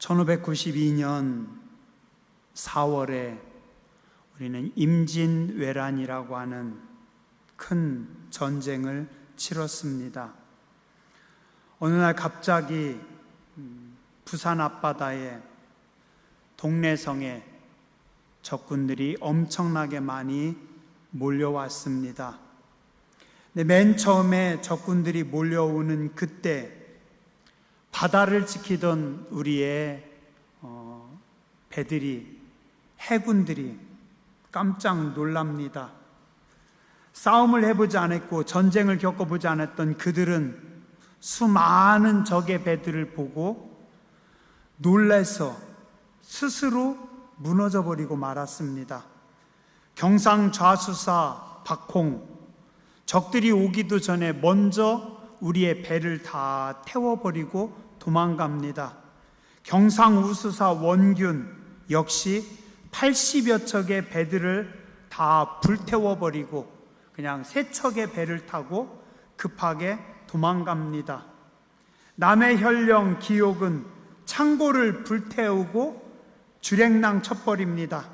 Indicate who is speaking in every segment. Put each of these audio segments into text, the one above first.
Speaker 1: 1592년 4월에 우리는 임진왜란이라고 하는 큰 전쟁을 치렀습니다. 어느 날 갑자기 부산 앞바다에 동래성에 적군들이 엄청나게 많이 몰려왔습니다. 근데 맨 처음에 적군들이 몰려오는 그때 바다를 지키던 우리의 배들이, 해군들이 깜짝 놀랍니다. 싸움을 해보지 않았고 전쟁을 겪어보지 않았던 그들은 수많은 적의 배들을 보고 놀라서 스스로 무너져 버리고 말았습니다. 경상좌수사 박홍, 적들이 오기도 전에 먼저 우리의 배를 다 태워버리고 도망갑니다. 경상우수사 원균 역시 80여 척의 배들을 다 불태워버리고 그냥 3척의 배를 타고 급하게 도망갑니다. 남해현령 기옥은 창고를 불태우고 주랭랑 쳐버립니다.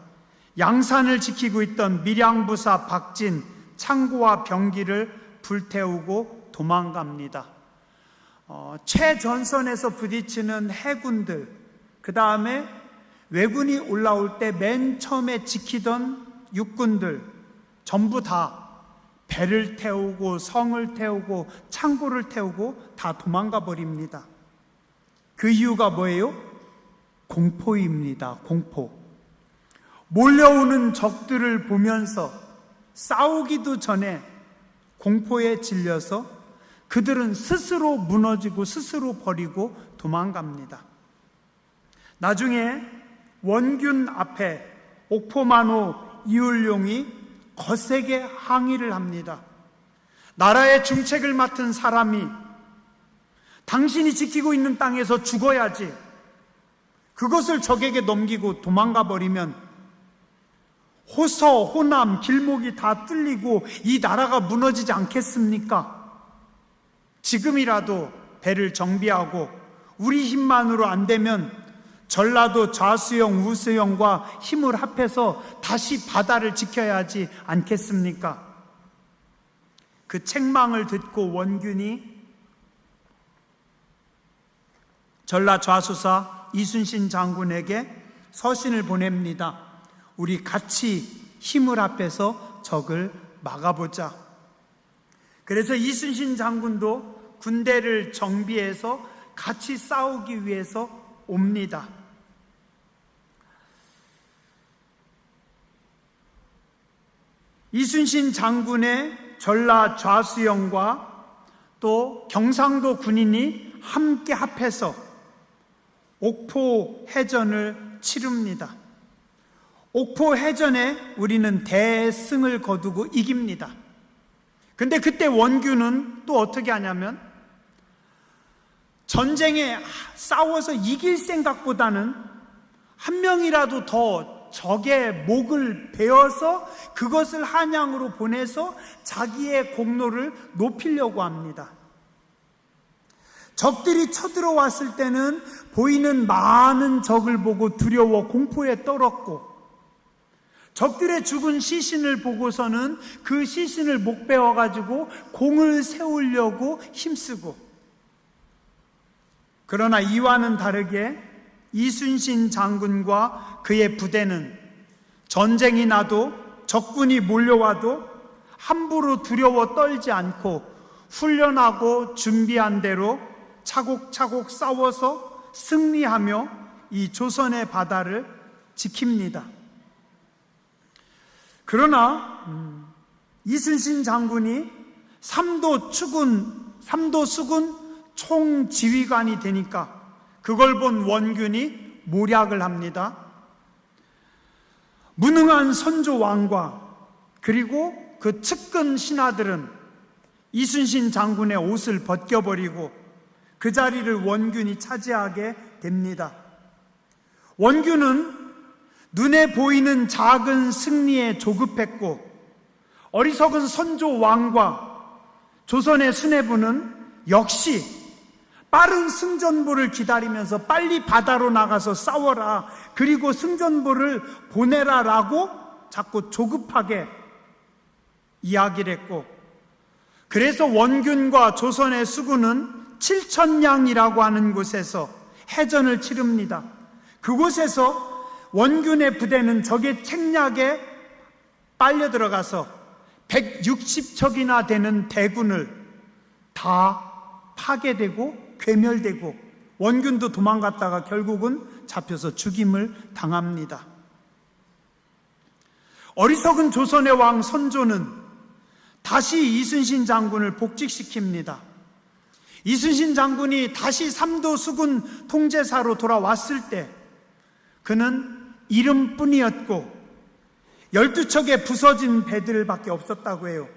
Speaker 1: 양산을 지키고 있던 밀양부사 박진 창고와 병기를 불태우고 도망갑니다. 최전선에서 부딪히는 해군들, 그 다음에 왜군이 올라올 때 맨 처음에 지키던 육군들 전부 다 배를 태우고 성을 태우고 창고를 태우고 다 도망가 버립니다. 그 이유가 뭐예요? 공포입니다. 공포. 몰려오는 적들을 보면서 싸우기도 전에 공포에 질려서 그들은 스스로 무너지고 스스로 버리고 도망갑니다. 나중에 원균 앞에 옥포만호 이울룡이 거세게 항의를 합니다. 나라의 중책을 맡은 사람이 당신이 지키고 있는 땅에서 죽어야지, 그것을 적에게 넘기고 도망가 버리면 호서, 호남, 길목이 다 뚫리고 이 나라가 무너지지 않겠습니까? 지금이라도 배를 정비하고 우리 힘만으로 안 되면 전라도 좌수영, 우수영과 힘을 합해서 다시 바다를 지켜야 하지 않겠습니까? 그 책망을 듣고 원균이 전라 좌수사 이순신 장군에게 서신을 보냅니다. 우리 같이 힘을 합해서 적을 막아보자. 그래서 이순신 장군도 군대를 정비해서 같이 싸우기 위해서 옵니다. 이순신 장군의 전라 좌수영과 또 경상도 군인이 함께 합해서 옥포 해전을 치릅니다. 옥포 해전에 우리는 대승을 거두고 이깁니다. 근데 그때 원균은 또 어떻게 하냐면 전쟁에 싸워서 이길 생각보다는 한 명이라도 더 적의 목을 베어서 그것을 한양으로 보내서 자기의 공로를 높이려고 합니다. 적들이 쳐들어왔을 때는 보이는 많은 적을 보고 두려워 공포에 떨었고, 적들의 죽은 시신을 보고서는 그 시신을 목 베어가지고 공을 세우려고 힘쓰고, 그러나 이와는 다르게 이순신 장군과 그의 부대는 전쟁이 나도 적군이 몰려와도 함부로 두려워 떨지 않고 훈련하고 준비한 대로 차곡차곡 싸워서 승리하며 이 조선의 바다를 지킵니다. 그러나 이순신 장군이 삼도 수군 총지휘관이 되니까 그걸 본 원균이 모략을 합니다. 무능한 선조왕과 그리고 그 측근 신하들은 이순신 장군의 옷을 벗겨버리고 그 자리를 원균이 차지하게 됩니다. 원균은 눈에 보이는 작은 승리에 조급했고, 어리석은 선조왕과 조선의 수뇌부는 역시 빠른 승전보를 기다리면서 빨리 바다로 나가서 싸워라, 그리고 승전보를 보내라 라고 자꾸 조급하게 이야기를 했고, 그래서 원균과 조선의 수군은 칠천량이라고 하는 곳에서 해전을 치릅니다. 그곳에서 원균의 부대는 적의 책략에 빨려 들어가서 160척이나 되는 대군을 다 파괴되고 괴멸되고, 원균도 도망갔다가 결국은 잡혀서 죽임을 당합니다. 어리석은 조선의 왕 선조는 다시 이순신 장군을 복직시킵니다. 이순신 장군이 다시 삼도 수군 통제사로 돌아왔을 때 그는 이름뿐이었고 12척의 부서진 배들밖에 없었다고 해요.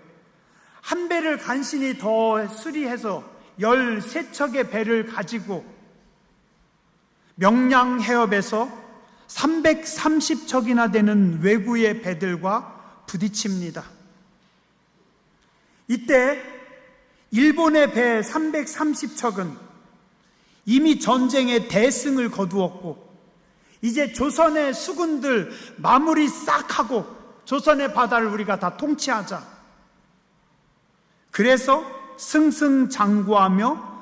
Speaker 1: 한 배를 간신히 더 수리해서 13척의 배를 가지고 명량해협에서 330척이나 되는 왜구의 배들과 부딪힙니다. 이때 일본의 배 330척은 이미 전쟁의 대승을 거두었고, 이제 조선의 수군들 마무리 싹 하고 조선의 바다를 우리가 다 통치하자. 그래서 승승장구하며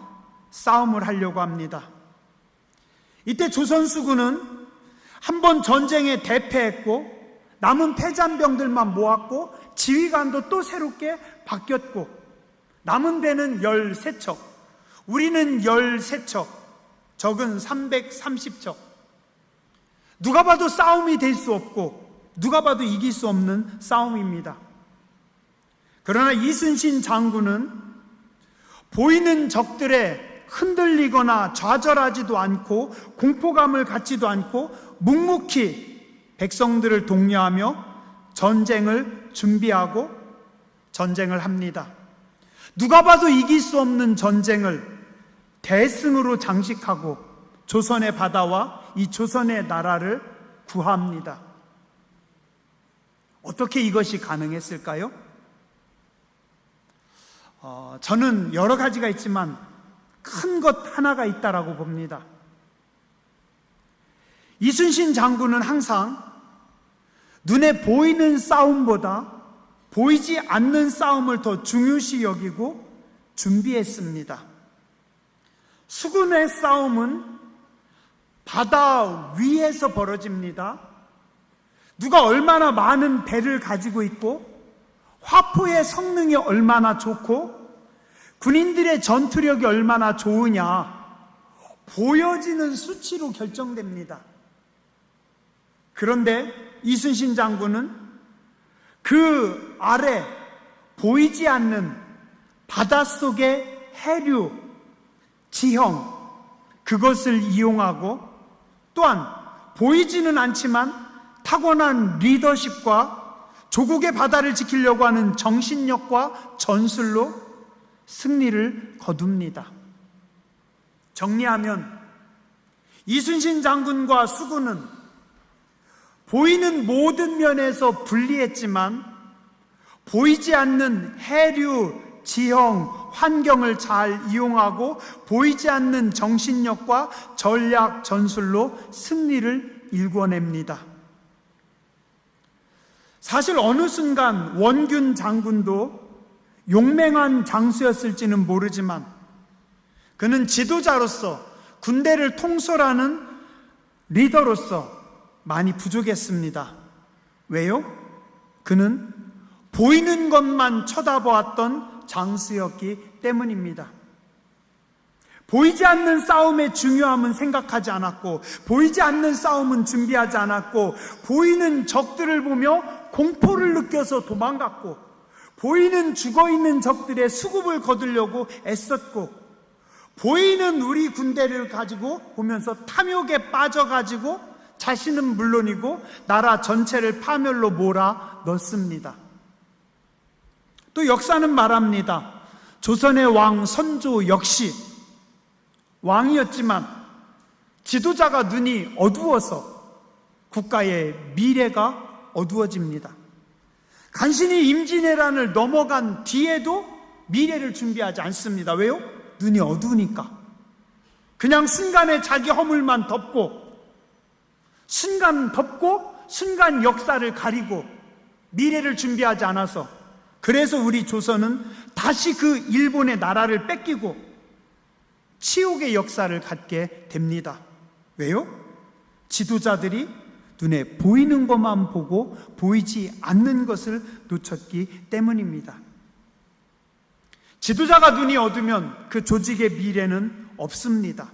Speaker 1: 싸움을 하려고 합니다. 이때 조선 수군은 한번 전쟁에 대패했고 남은 패잔병들만 모았고 지휘관도 또 새롭게 바뀌었고, 남은 배는 13척, 우리는 13척, 적은 330척. 누가 봐도 싸움이 될 수 없고 누가 봐도 이길 수 없는 싸움입니다. 그러나 이순신 장군은 보이는 적들에 흔들리거나 좌절하지도 않고 공포감을 갖지도 않고 묵묵히 백성들을 독려하며 전쟁을 준비하고 전쟁을 합니다. 누가 봐도 이길 수 없는 전쟁을 대승으로 장식하고 조선의 바다와 이 조선의 나라를 구합니다. 어떻게 이것이 가능했을까요? 저는 여러 가지가 있지만 큰 것 하나가 있다라고 봅니다. 이순신 장군은 항상 눈에 보이는 싸움보다 보이지 않는 싸움을 더 중요시 여기고 준비했습니다. 수군의 싸움은 바다 위에서 벌어집니다. 누가 얼마나 많은 배를 가지고 있고 화포의 성능이 얼마나 좋고 군인들의 전투력이 얼마나 좋으냐, 보여지는 수치로 결정됩니다. 그런데 이순신 장군은 그 아래 보이지 않는 바닷속의 해류, 지형, 그것을 이용하고 또한 보이지는 않지만 타고난 리더십과 조국의 바다를 지키려고 하는 정신력과 전술로 승리를 거둡니다. 정리하면 이순신 장군과 수군은 보이는 모든 면에서 불리했지만 보이지 않는 해류, 지형, 환경을 잘 이용하고 보이지 않는 정신력과 전략, 전술로 승리를 일궈냅니다. 사실 어느 순간 원균 장군도 용맹한 장수였을지는 모르지만 그는 지도자로서, 군대를 통솔하는 리더로서 많이 부족했습니다. 왜요? 그는 보이는 것만 쳐다보았던 장수였기 때문입니다. 보이지 않는 싸움의 중요함은 생각하지 않았고, 보이지 않는 싸움은 준비하지 않았고, 보이는 적들을 보며 공포를 느껴서 도망갔고, 보이는 죽어있는 적들의 수급을 거두려고 애썼고, 보이는 우리 군대를 가지고 보면서 탐욕에 빠져가지고 자신은 물론이고 나라 전체를 파멸로 몰아 넣습니다. 또 역사는 말합니다. 조선의 왕 선조 역시 왕이었지만 지도자가 눈이 어두워서 국가의 미래가 어두워집니다. 간신히 임진왜란을 넘어간 뒤에도 미래를 준비하지 않습니다. 왜요? 눈이 어두우니까. 그냥 순간에 자기 허물만 덮고, 순간 역사를 가리고 미래를 준비하지 않아서, 그래서 우리 조선은 다시 그 일본의 나라를 뺏기고 치욕의 역사를 갖게 됩니다. 왜요? 지도자들이 눈에 보이는 것만 보고 보이지 않는 것을 놓쳤기 때문입니다. 지도자가 눈이 어두면 그 조직의 미래는 없습니다.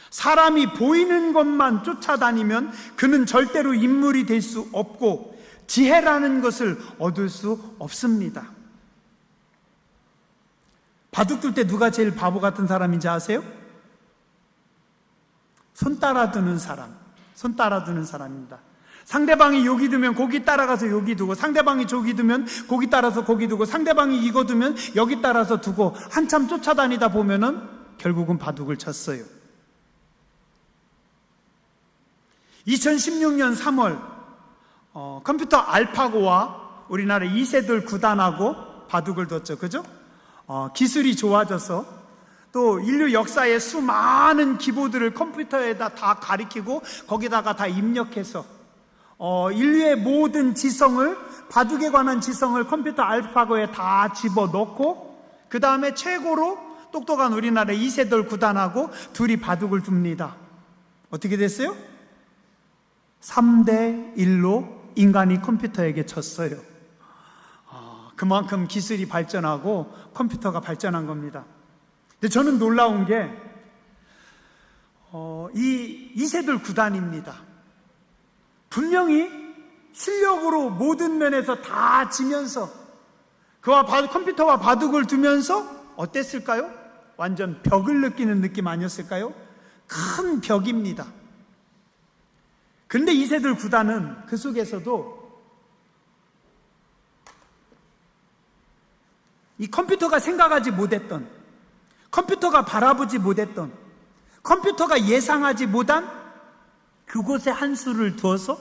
Speaker 1: 사람이 보이는 것만 쫓아다니면 그는 절대로 인물이 될 수 없고 지혜라는 것을 얻을 수 없습니다. 바둑 둘 때 누가 제일 바보 같은 사람인지 아세요? 손 따라 두는 사람입니다. 상대방이 여기 두면 거기 따라가서 여기 두고, 상대방이 저기 두면 거기 따라서 거기 두고, 상대방이 이거 두면 여기 따라서 두고, 한참 쫓아다니다 보면은 결국은 바둑을 쳤어요. 2016년 3월 컴퓨터 알파고와 우리나라 이세돌 구단하고 바둑을 뒀죠. 그죠? 기술이 좋아져서 또 인류 역사의 수많은 기보들을 컴퓨터에다 다 가리키고 거기다가 다 입력해서 인류의 모든 지성을, 바둑에 관한 지성을 컴퓨터 알파고에 다 집어넣고 그 다음에 최고로 똑똑한 우리나라 이세돌 구단하고 둘이 바둑을 둡니다. 어떻게 됐어요? 3대1로 인간이 컴퓨터에게 졌어요. 그만큼 기술이 발전하고 컴퓨터가 발전한 겁니다. 근데 저는 놀라운 게 이 이세돌 구단입니다. 분명히 실력으로 모든 면에서 다 지면서 컴퓨터와 바둑을 두면서 어땠을까요? 완전 벽을 느끼는 느낌 아니었을까요? 큰 벽입니다. 그런데 이세돌 구단은 그 속에서도 이 컴퓨터가 생각하지 못했던, 컴퓨터가 바라보지 못했던, 컴퓨터가 예상하지 못한 그곳에 한 수를 두어서,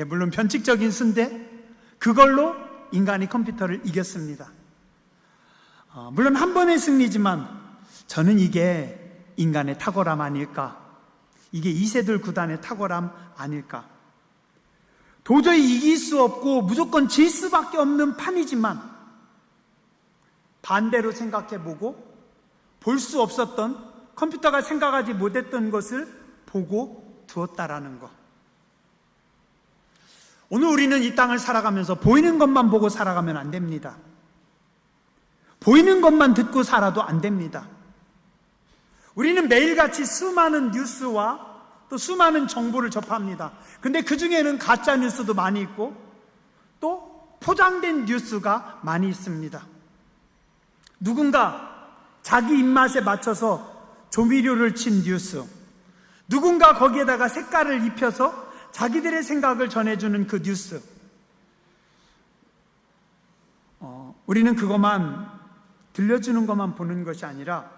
Speaker 1: 물론 변칙적인 수인데 그걸로 인간이 컴퓨터를 이겼습니다. 물론 한 번의 승리지만 저는 이게 인간의 탁월함 아닐까, 이게 이세돌 구단의 탁월함 아닐까. 도저히 이길 수 없고 무조건 질 수밖에 없는 판이지만 반대로 생각해보고 볼 수 없었던, 컴퓨터가 생각하지 못했던 것을 보고 두었다라는 것. 오늘 우리는 이 땅을 살아가면서 보이는 것만 보고 살아가면 안 됩니다. 보이는 것만 듣고 살아도 안 됩니다. 우리는 매일같이 수많은 뉴스와 또 수많은 정보를 접합니다. 근데 그 중에는 가짜 뉴스도 많이 있고 또 포장된 뉴스가 많이 있습니다. 누군가 자기 입맛에 맞춰서 조미료를 친 뉴스, 누군가 거기에다가 색깔을 입혀서 자기들의 생각을 전해주는 그 뉴스. 우리는 그것만, 들려주는 것만 보는 것이 아니라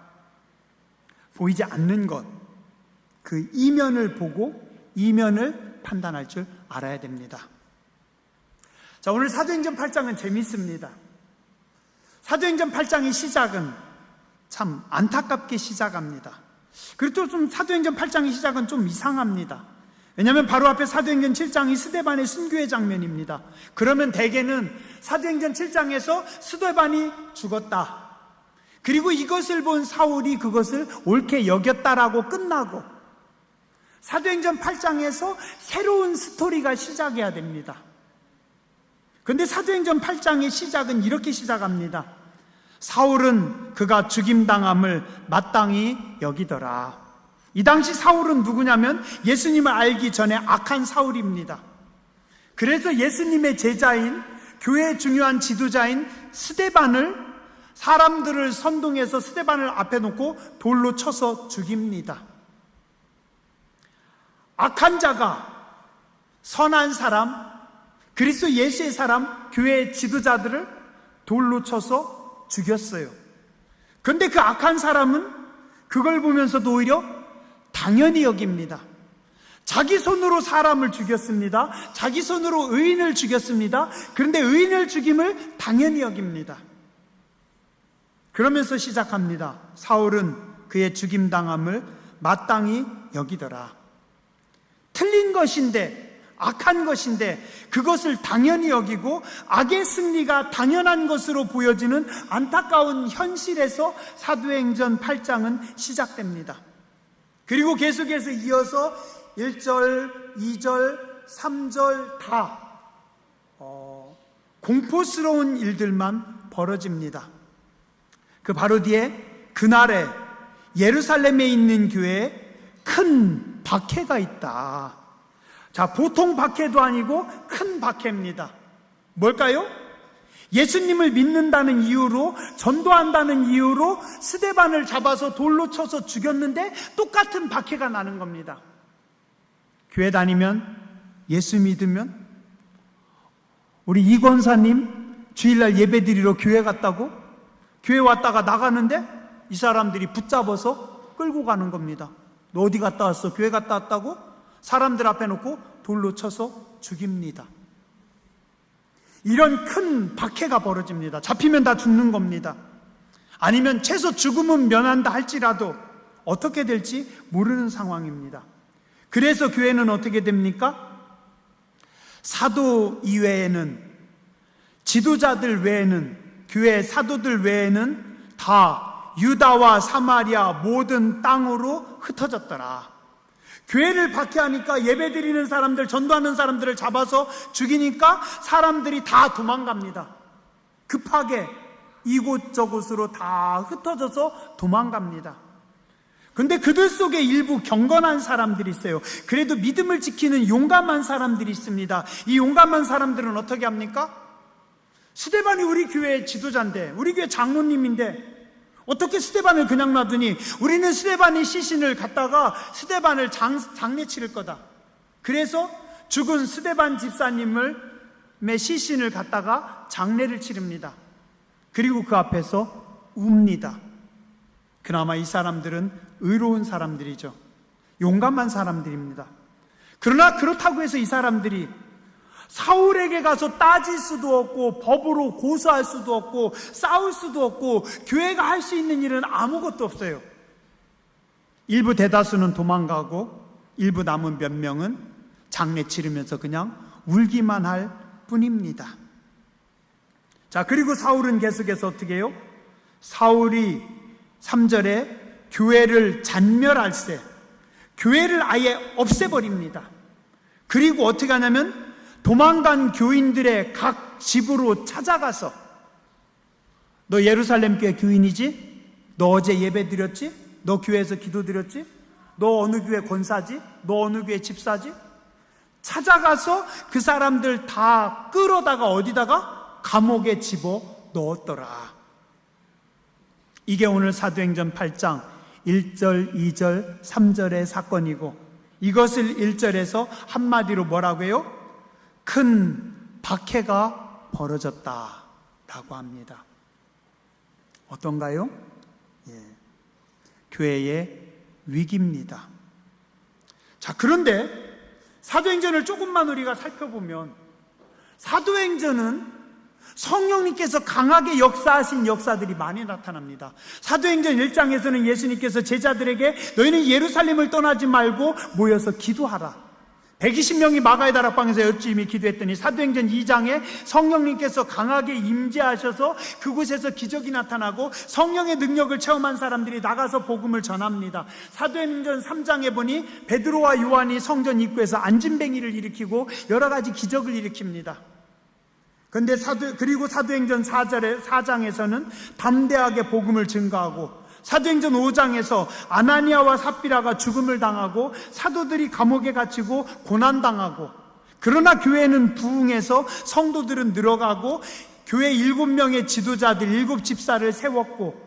Speaker 1: 보이지 않는 것, 그 이면을 보고 이면을 판단할 줄 알아야 됩니다. 자, 오늘 사도행전 8장은 재밌습니다. 사도행전 8장의 시작은 참 안타깝게 시작합니다. 그리고 좀 사도행전 8장의 시작은 좀 이상합니다. 왜냐하면 바로 앞에 사도행전 7장이 스데반의 순교의 장면입니다. 그러면 대개는 사도행전 7장에서 스데반이 죽었다, 그리고 이것을 본 사울이 그것을 옳게 여겼다라고 끝나고 사도행전 8장에서 새로운 스토리가 시작해야 됩니다. 그런데 사도행전 8장의 시작은 이렇게 시작합니다. 사울은 그가 죽임당함을 마땅히 여기더라. 이 당시 사울은 누구냐면 예수님을 알기 전에 악한 사울입니다. 그래서 예수님의 제자인, 교회의 중요한 지도자인 스데반을, 사람들을 선동해서 스데반을 앞에 놓고 돌로 쳐서 죽입니다. 악한 자가 선한 사람, 그리스도 예수의 사람, 교회의 지도자들을 돌로 쳐서 죽였어요. 그런데 그 악한 사람은 그걸 보면서도 오히려 당연히 여깁니다. 자기 손으로 사람을 죽였습니다. 자기 손으로 의인을 죽였습니다. 그런데 의인을 죽임을 당연히 여깁니다. 그러면서 시작합니다. 사울은 그의 죽임당함을 마땅히 여기더라. 틀린 것인데, 악한 것인데 그것을 당연히 여기고 악의 승리가 당연한 것으로 보여지는 안타까운 현실에서 사도행전 8장은 시작됩니다. 그리고 계속해서 이어서 1절, 2절, 3절 다 공포스러운 일들만 벌어집니다. 그 바로 뒤에 그날에 예루살렘에 있는 교회에 큰 박해가 있다. 자, 보통 박해도 아니고 큰 박해입니다. 뭘까요? 예수님을 믿는다는 이유로, 전도한다는 이유로 스데반을 잡아서 돌로 쳐서 죽였는데 똑같은 박해가 나는 겁니다. 교회 다니면, 예수 믿으면, 우리 이 권사님 주일날 예배드리러 교회 갔다고? 교회 왔다가 나가는데 이 사람들이 붙잡아서 끌고 가는 겁니다. 너 어디 갔다 왔어? 교회 갔다 왔다고? 사람들 앞에 놓고 돌로 쳐서 죽입니다. 이런 큰 박해가 벌어집니다. 잡히면 다 죽는 겁니다. 아니면 최소 죽음은 면한다 할지라도 어떻게 될지 모르는 상황입니다. 그래서 교회는 어떻게 됩니까? 사도 이외에는, 지도자들 외에는, 교회 사도들 외에는 다 유다와 사마리아 모든 땅으로 흩어졌더라. 교회를 박해하니까 예배드리는 사람들, 전도하는 사람들을 잡아서 죽이니까 사람들이 다 도망갑니다. 급하게 이곳저곳으로 다 흩어져서 도망갑니다. 근데 그들 속에 일부 경건한 사람들이 있어요. 그래도 믿음을 지키는 용감한 사람들이 있습니다. 이 용감한 사람들은 어떻게 합니까? 스데반이 우리 교회의 지도자인데, 우리 교회 장로님인데 어떻게 스데반을 그냥 놔두니? 우리는 스데반이 시신을 갖다가 스데반을 장례 치를 거다. 그래서 죽은 스데반 집사님의 시신을 갖다가 장례를 치릅니다. 그리고 그 앞에서 웁니다. 그나마 이 사람들은 의로운 사람들이죠. 용감한 사람들입니다. 그러나 그렇다고 해서 이 사람들이 사울에게 가서 따질 수도 없고, 법으로 고소할 수도 없고, 싸울 수도 없고, 교회가 할 수 있는 일은 아무것도 없어요. 일부 대다수는 도망가고 일부 남은 몇 명은 장례 치르면서 그냥 울기만 할 뿐입니다. 자, 그리고 사울은 계속해서 어떻게 해요? 사울이 3절에 교회를 잔멸할세, 교회를 아예 없애버립니다. 그리고 어떻게 하냐면 도망간 교인들의 각 집으로 찾아가서, 너 예루살렘 교회 교인이지? 너 어제 예배 드렸지? 너 교회에서 기도 드렸지? 너 어느 교회 권사지? 너 어느 교회 집사지? 찾아가서 그 사람들 다 끌어다가 어디다가? 감옥에 집어 넣었더라. 이게 오늘 사도행전 8장 1절, 2절, 3절의 사건이고, 이것을 1절에서 한마디로 뭐라고 해요? 큰 박해가 벌어졌다라고 합니다. 어떤가요? 교회의 위기입니다. 자, 그런데 사도행전을 조금만 우리가 살펴보면, 사도행전은 성령님께서 강하게 역사하신 역사들이 많이 나타납니다. 사도행전 1장에서는 예수님께서 제자들에게 너희는 예루살렘을 떠나지 말고 모여서 기도하라. 120명이 마가의 다락방에서 열심히 기도했더니 사도행전 2장에 성령님께서 강하게 임재하셔서 그곳에서 기적이 나타나고 성령의 능력을 체험한 사람들이 나가서 복음을 전합니다. 사도행전 3장에 보니 베드로와 요한이 성전 입구에서 안진뱅이를 일으키고 여러 가지 기적을 일으킵니다. 근데 그리고 사도행전 4장에서는 담대하게 복음을 증거하고, 사도행전 5장에서 아나니아와 삽비라가 죽음을 당하고 사도들이 감옥에 갇히고 고난당하고, 그러나 교회는 부흥해서 성도들은 늘어가고 교회 7명의 지도자들 7집사를 세웠고,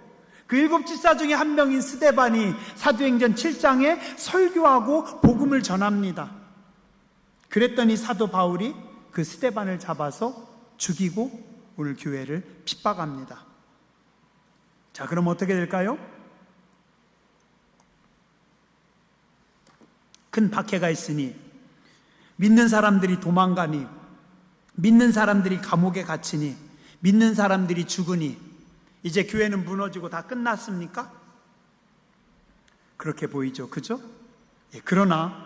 Speaker 1: 그 7집사 중에 한 명인 스데반이 사도행전 7장에 설교하고 복음을 전합니다. 그랬더니 사도 바울이 그 스데반을 잡아서 죽이고 오늘 교회를 핍박합니다. 자, 그럼 어떻게 될까요? 큰 박해가 있으니, 믿는 사람들이 도망가니, 믿는 사람들이 감옥에 갇히니, 믿는 사람들이 죽으니, 이제 교회는 무너지고 다 끝났습니까? 그렇게 보이죠. 그죠? 그러나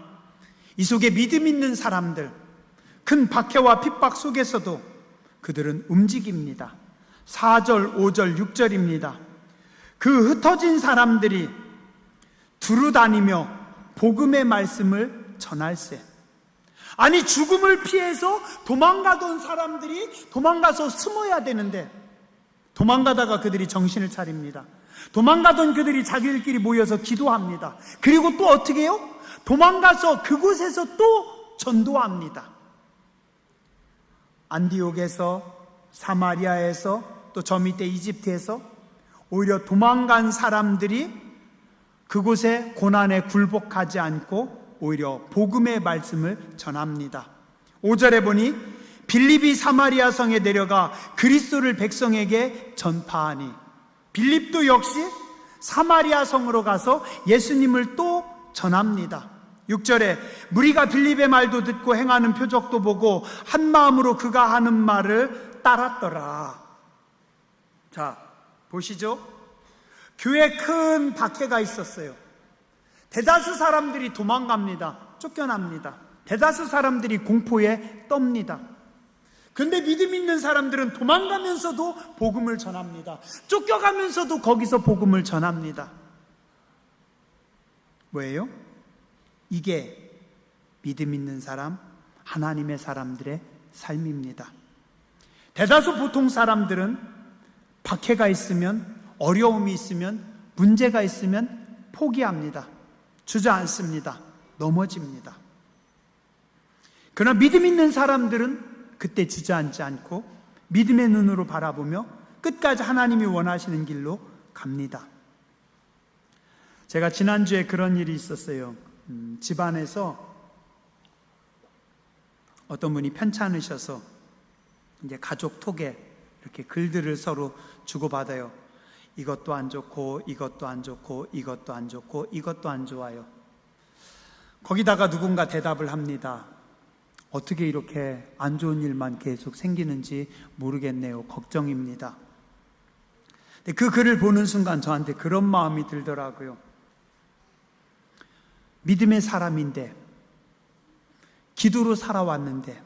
Speaker 1: 이 속에 믿음 있는 사람들, 큰 박해와 핍박 속에서도 그들은 움직입니다. 4절, 5절, 6절입니다. 그 흩어진 사람들이 두루 다니며 복음의 말씀을 전할세. 아니, 죽음을 피해서 도망가던 사람들이 도망가서 숨어야 되는데, 도망가다가 그들이 정신을 차립니다. 도망가던 그들이 자기들끼리 모여서 기도합니다. 그리고 또 어떻게 해요? 도망가서 그곳에서 또 전도합니다. 안디옥에서, 사마리아에서, 또 저 밑에 이집트에서 오히려 도망간 사람들이 그곳에 고난에 굴복하지 않고 오히려 복음의 말씀을 전합니다. 5절에 보니 빌립이 사마리아 성에 내려가 그리스도를 백성에게 전파하니, 빌립도 역시 사마리아 성으로 가서 예수님을 또 전합니다. 6절에 무리가 빌립의 말도 듣고 행하는 표적도 보고 한 마음으로 그가 하는 말을 따랐더라. 자, 보시죠. 교회에 큰 박해가 있었어요. 대다수 사람들이 도망갑니다. 쫓겨납니다. 대다수 사람들이 공포에 떱니다. 근데 믿음 있는 사람들은 도망가면서도 복음을 전합니다. 쫓겨가면서도 거기서 복음을 전합니다. 뭐예요? 이게 믿음 있는 사람, 하나님의 사람들의 삶입니다. 대다수 보통 사람들은 박해가 있으면, 어려움이 있으면, 문제가 있으면 포기합니다. 주저앉습니다. 넘어집니다. 그러나 믿음 있는 사람들은 그때 주저앉지 않고 믿음의 눈으로 바라보며 끝까지 하나님이 원하시는 길로 갑니다. 제가 지난주에 그런 일이 있었어요. 집안에서 어떤 분이 편찮으셔서 이제 가족 톡에 이렇게 글들을 서로 주고받아요. 이것도 안 좋고, 이것도 안 좋고, 이것도 안 좋고, 이것도 안 좋아요. 거기다가 누군가 대답을 합니다. 어떻게 이렇게 안 좋은 일만 계속 생기는지 모르겠네요. 걱정입니다. 근데 그 글을 보는 순간 저한테 그런 마음이 들더라고요. 믿음의 사람인데, 기도로 살아왔는데,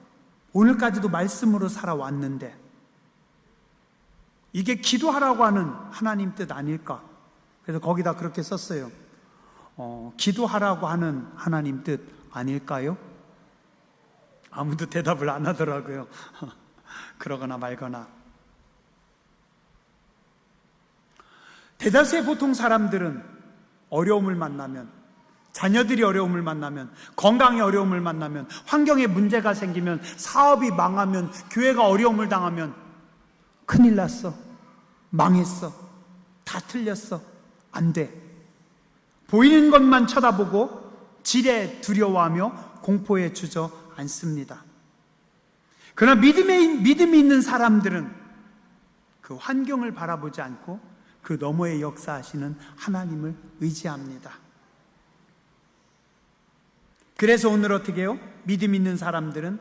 Speaker 1: 오늘까지도 말씀으로 살아왔는데, 이게 기도하라고 하는 하나님 뜻 아닐까? 그래서 거기다 그렇게 썼어요. 기도하라고 하는 하나님 뜻 아닐까요? 아무도 대답을 안 하더라고요. 그러거나 말거나. 대다수의 보통 사람들은 어려움을 만나면, 자녀들이 어려움을 만나면, 건강에 어려움을 만나면, 환경에 문제가 생기면, 사업이 망하면, 교회가 어려움을 당하면 큰일 났어, 망했어, 다 틀렸어, 안 돼. 보이는 것만 쳐다보고 지레 두려워하며 공포에 주저앉습니다. 그러나 믿음이 있는 사람들은 그 환경을 바라보지 않고 그 너머에 역사하시는 하나님을 의지합니다. 그래서 오늘 어떻게 해요? 믿음 있는 사람들은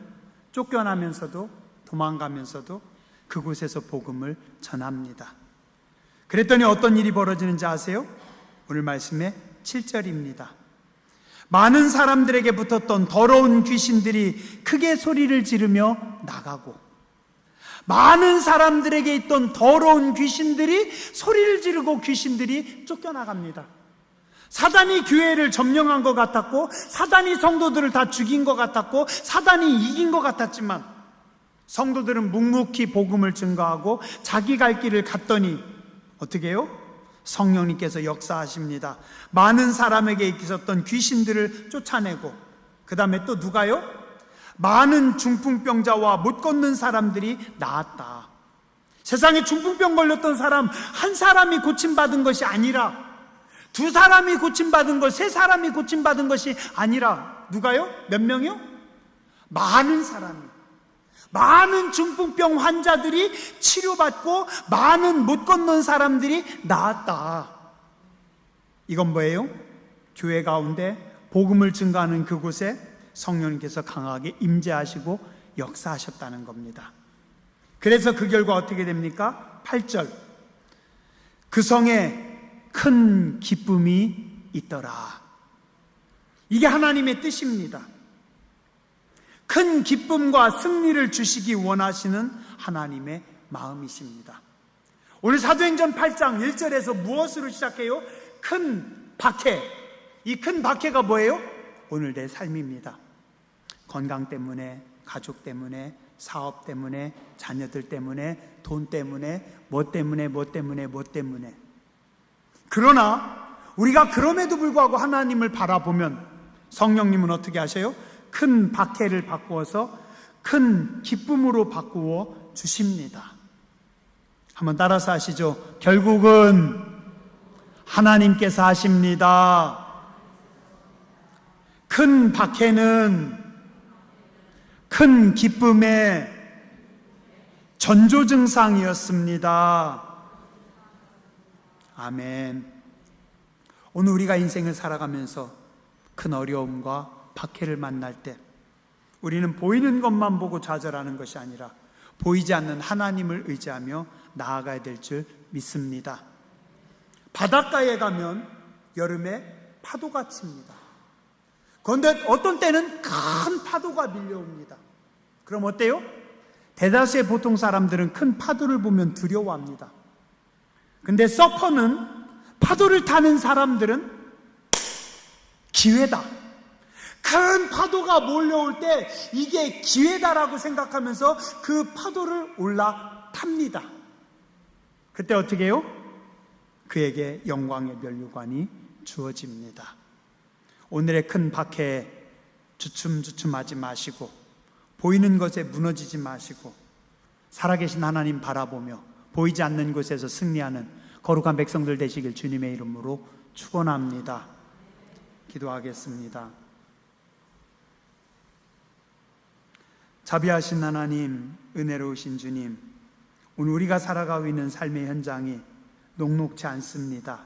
Speaker 1: 쫓겨나면서도 도망가면서도 그곳에서 복음을 전합니다. 그랬더니 어떤 일이 벌어지는지 아세요? 오늘 말씀의 7절입니다. 많은 사람들에게 붙었던 더러운 귀신들이 크게 소리를 지르며 나가고, 많은 사람들에게 있던 더러운 귀신들이 소리를 지르고 귀신들이 쫓겨나갑니다. 사단이 교회를 점령한 것 같았고, 사단이 성도들을 다 죽인 것 같았고, 사단이 이긴 것 같았지만 성도들은 묵묵히 복음을 증거하고 자기 갈 길을 갔더니 어떻게 해요? 성령님께서 역사하십니다. 많은 사람에게 있었던 귀신들을 쫓아내고, 그 다음에 또 누가요? 많은 중풍병자와 못 걷는 사람들이 나았다. 세상에 중풍병 걸렸던 사람 한 사람이 고침받은 것이 아니라, 두 사람이 고침받은 것, 세 사람이 고침받은 것이 아니라 누가요? 몇 명이요? 많은 사람이, 많은 중풍병 환자들이 치료받고 많은 못 걷는 사람들이 나았다. 이건 뭐예요? 교회 가운데 복음을 증거하는 그곳에 성령님께서 강하게 임재하시고 역사하셨다는 겁니다. 그래서 그 결과 어떻게 됩니까? 8절, 그 성에 큰 기쁨이 있더라. 이게 하나님의 뜻입니다. 큰 기쁨과 승리를 주시기 원하시는 하나님의 마음이십니다. 오늘 사도행전 8장 1절에서 무엇으로 시작해요? 큰 박해. 이 큰 박해가 뭐예요? 오늘 내 삶입니다. 건강 때문에, 가족 때문에, 사업 때문에, 자녀들 때문에, 돈 때문에, 뭐 때문에. 그러나 우리가 그럼에도 불구하고 하나님을 바라보면 성령님은 어떻게 하셔요? 큰 박해를 바꾸어서 큰 기쁨으로 바꾸어 주십니다. 한번 따라서 하시죠. 결국은 하나님께서 하십니다. 큰 박해는 큰 기쁨의 전조 증상이었습니다. 아멘. 오늘 우리가 인생을 살아가면서 큰 어려움과 박해를 만날 때 우리는 보이는 것만 보고 좌절하는 것이 아니라 보이지 않는 하나님을 의지하며 나아가야 될 줄 믿습니다. 바닷가에 가면 여름에 파도가 칩니다. 그런데 어떤 때는 큰 파도가 밀려옵니다. 그럼 어때요? 대다수의 보통 사람들은 큰 파도를 보면 두려워합니다. 근데 서퍼는, 파도를 타는 사람들은 기회다, 큰 파도가 몰려올 때 이게 기회다라고 생각하면서 그 파도를 올라탑니다. 그때 어떻게 해요? 그에게 영광의 면류관이 주어집니다. 오늘의 큰 박해에 주춤주춤하지 마시고, 보이는 것에 무너지지 마시고, 살아계신 하나님 바라보며 보이지 않는 곳에서 승리하는 거룩한 백성들 되시길 주님의 이름으로 축원합니다. 기도하겠습니다. 자비하신 하나님, 은혜로우신 주님, 오늘 우리가 살아가고 있는 삶의 현장이 녹록지 않습니다.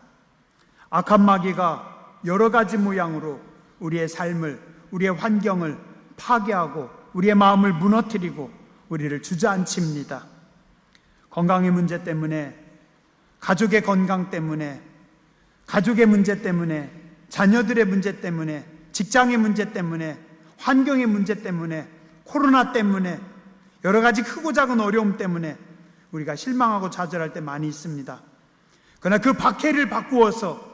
Speaker 1: 악한 마귀가 여러 가지 모양으로 우리의 삶을, 우리의 환경을 파괴하고 우리의 마음을 무너뜨리고 우리를 주저앉힙니다. 건강의 문제 때문에, 가족의 건강 때문에, 가족의 문제 때문에, 자녀들의 문제 때문에, 직장의 문제 때문에, 환경의 문제 때문에, 코로나 때문에, 여러 가지 크고 작은 어려움 때문에 우리가 실망하고 좌절할 때 많이 있습니다. 그러나 그 박해를 바꾸어서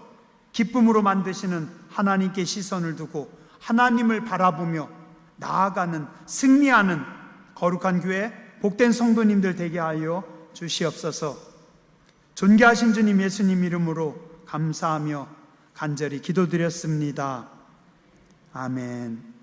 Speaker 1: 기쁨으로 만드시는 하나님께 시선을 두고 하나님을 바라보며 나아가는, 승리하는 거룩한 교회, 복된 성도님들 되게 하여 주시옵소서. 존귀하신 주님 예수님 이름으로 감사하며 간절히 기도드렸습니다. 아멘.